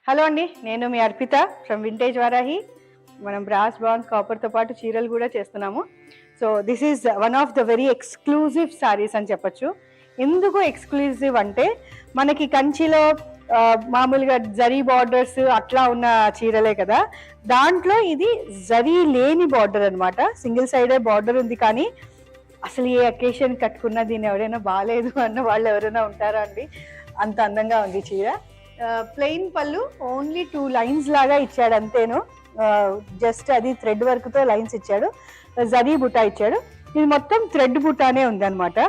Hello అండి, నేను మీ Arpita from vintage Varahi. మనం బ్రాస్ బాండ్ కాపర్తో పాటు చీరలు కూడా చేస్తున్నాము. So this is one of the very exclusive saris అని చెప్పచ్చు. ఎందుకు ఎక్స్క్లూజివ్ అంటే మనకి కంచిలో మామూలుగా జరీ బార్డర్స్ అట్లా ఉన్న చీరలే కదా, దాంట్లో ఇది జరీ లేని బార్డర్ అనమాట. సింగిల్ సైడే బార్డర్ ఉంది, కానీ అసలు ఏ అకేషన్ కట్టుకున్నా దీన్ని ఎవరైనా బాగాలేదు అన్న వాళ్ళు ఎవరైనా ఉంటారా అండి? అంత అందంగా ఉంది చీర. ప్లెయిన్ పళ్ళు, ఓన్లీ 2 lines లాగా ఇచ్చాడు అంతేను. జస్ట్ అది థ్రెడ్ వర్క్తో లైన్స్ ఇచ్చాడు, జరీ బుటా ఇచ్చాడు. ఇది మొత్తం థ్రెడ్ బుటానే ఉంది అనమాట.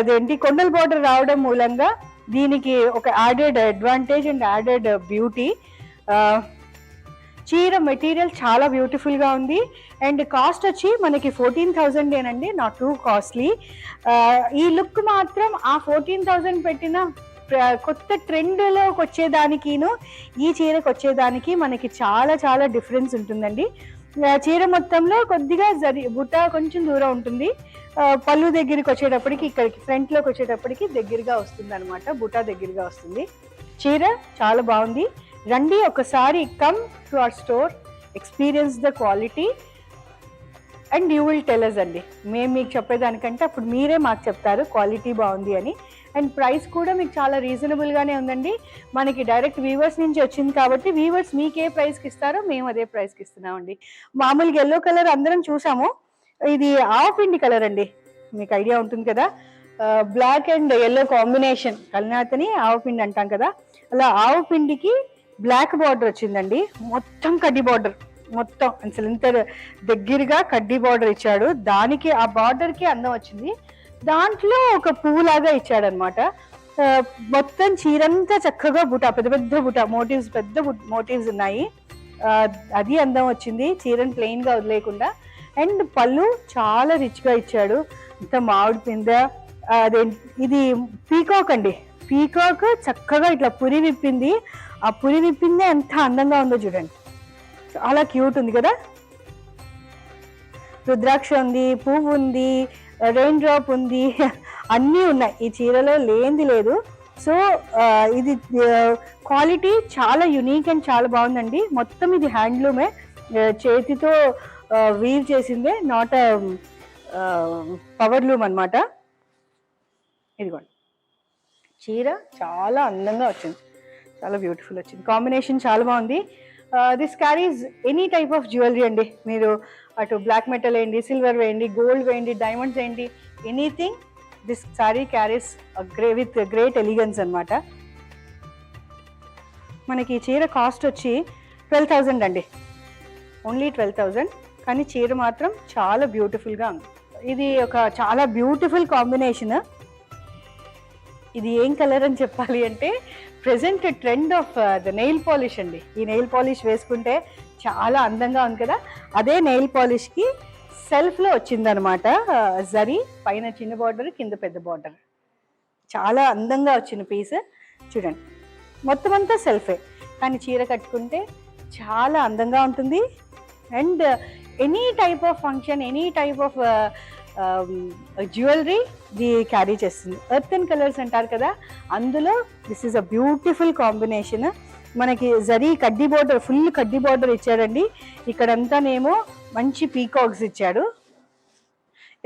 అదేంటి కొండల బార్డర్ రావడం మూలంగా దీనికి ఒక added advantage and added beauty. చీర మెటీరియల్ చాలా బ్యూటిఫుల్గా ఉంది. అండ్ కాస్ట్ వచ్చి మనకి 14,000 ఏనండి, నాట్ టూ కాస్ట్లీ. ఈ లుక్ మాత్రం ఆ 14,000 పెట్టిన కొత్త ట్రెండ్లోకి వచ్చేదానికిను ఈ చీరకు వచ్చేదానికి మనకి చాలా చాలా డిఫరెన్స్ ఉంటుందండి. చీర మొత్తంలో కొద్దిగా బుట్ట కొంచెం దూరం ఉంటుంది. పళ్ళు దగ్గరికి వచ్చేటప్పటికి, ఇక్కడికి ఫ్రంట్లోకి వచ్చేటప్పటికి దగ్గరగా వస్తుంది అనమాట, బుట్ట దగ్గరగా వస్తుంది. చీర చాలా బాగుంది. రండి ఒకసారి, come to our store, experience the quality and you will tell us అండి. మేము మీకు చెప్పేదానికంటే అప్పుడు మీరే మాకు చెప్తారు క్వాలిటీ బాగుంది అని. అండ్ ప్రైస్ కూడా మీకు చాలా రీజనబుల్గానే ఉందండి. మనకి డైరెక్ట్ వీవర్స్ నుంచి వచ్చింది కాబట్టి వీవర్స్ మీకు ఏ ప్రైస్కి ఇస్తారో మేము అదే ప్రైస్కి ఇస్తున్నామండి. మామూలుగా ఎల్లో కలర్ అందరం చూసాము, ఇది ఆవపిండి కలర్ అండి, మీకు ఐడియా ఉంటుంది కదా. బ్లాక్ అండ్ ఎల్లో కాంబినేషన్, కల్నాథని ఆవపిండి అంటాం కదా, అలా ఆవపిండికి బ్లాక్ బార్డర్ వచ్చిందండి. మొత్తం కడ్డీ బార్డర్, మొత్తం అసలు ఇంత దగ్గరగా కడ్డీ బార్డర్ ఇచ్చాడు. దానికి ఆ బార్డర్కి అందం వచ్చింది. దాంట్లో ఒక పువ్వులాగా ఇచ్చాడు అనమాట. మొత్తం చీరంతా చక్కగా బుటా, పెద్ద పెద్ద బుటా మోటివ్స్, పెద్ద మోటివ్స్ ఉన్నాయి. అది అందం వచ్చింది చీరను ప్లెయిన్గా వదిలేయకుండా. అండ్ పళ్ళు చాలా రిచ్గా ఇచ్చాడు. ఇంత మామిడి పింద, అదే ఇది పీకాక్ అండి, పీకాక్ చక్కగా ఇట్లా పురి విప్పింది. ఆ పురి విప్పిందే ఎంత అందంగా ఉందో చూడండి, చాలా క్యూట్ ఉంది కదా. రుద్రాక్ష ఉంది, పువ్వు ఉంది, రెయిన్ డ్రాప్ ఉంది, అన్నీ ఉన్నాయి ఈ చీరలో, లేనిది లేదు. సో ఇది క్వాలిటీ చాలా యునీక్ అండ్ చాలా బాగుందండి. మొత్తం ఇది హ్యాండ్లూమే, చేతితో వీవ్ చేసిందే, నాట్ పవర్ లూమ్ అనమాట. ఇదిగోండి, చీర చాలా అందంగా వచ్చింది, చాలా బ్యూటిఫుల్ వచ్చింది. కాంబినేషన్ చాలా బాగుంది. This carries any type of jewellery అండి. మీరు అటు బ్లాక్ మెటల్ వేయండి, సిల్వర్ వేయండి, గోల్డ్ వేయండి, డైమండ్స్ వేయండి, anything this sorry carries with great elegance అనమాట. మనకి ఈ చీర కాస్ట్ వచ్చి 12,000 అండి, ఓన్లీ 12,000. కానీ చీర మాత్రం చాలా బ్యూటిఫుల్గా ఉంది. ఇది ఒక చాలా బ్యూటిఫుల్ కాంబినేషన్. ఇది ఏం కలర్ అని చెప్పాలి అంటే, present trend of the nail polish అండి. ఈ నెయిల్ పాలిష్ వేసుకుంటే చాలా అందంగా ఉంది కదా, అదే నెయిల్ పాలిష్కి సెల్ఫ్లో వచ్చిందనమాట. జరీ పైన చిన్న బార్డర్, కింద పెద్ద బార్డర్, చాలా అందంగా వచ్చిన పీస్ చూడండి. మొత్తం అంతా సెల్ఫే, కానీ చీర కట్టుకుంటే చాలా అందంగా ఉంటుంది. And any type of function, any type of jewellery the carry చేస్తుంది. ఎర్త్ అండ్ కలర్స్ అంటారు కదా, అందులో this is a beautiful combination. మనకి జరీ కడ్డీ బార్డర్, ఫుల్ కడ్డీ బార్డర్ ఇచ్చాడండి. ఇక్కడంతానేమో మంచి పీకాక్స్ ఇచ్చాడు,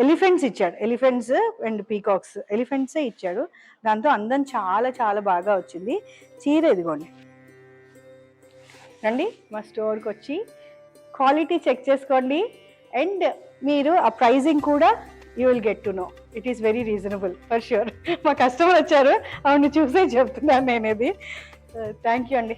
ఎలిఫెంట్స్ ఇచ్చాడు, ఎలిఫెంట్స్ అండ్ పీకాక్స్, ఎలిఫెంట్సే ఇచ్చాడు. దాంతో అందం చాలా చాలా బాగా వచ్చింది. చీర ఇదిగోండి, రండి మా స్టోర్కి వచ్చి క్వాలిటీ చెక్ చేసుకోండి. అండ్ మీరు ఆ ప్రైజింగ్ కూడా you will get to know, it is very reasonable for sure. మా కస్టమర్ వచ్చారు, అవును చూసే చెప్తున్నాను నేను ఇది. థ్యాంక్ యూ అండి.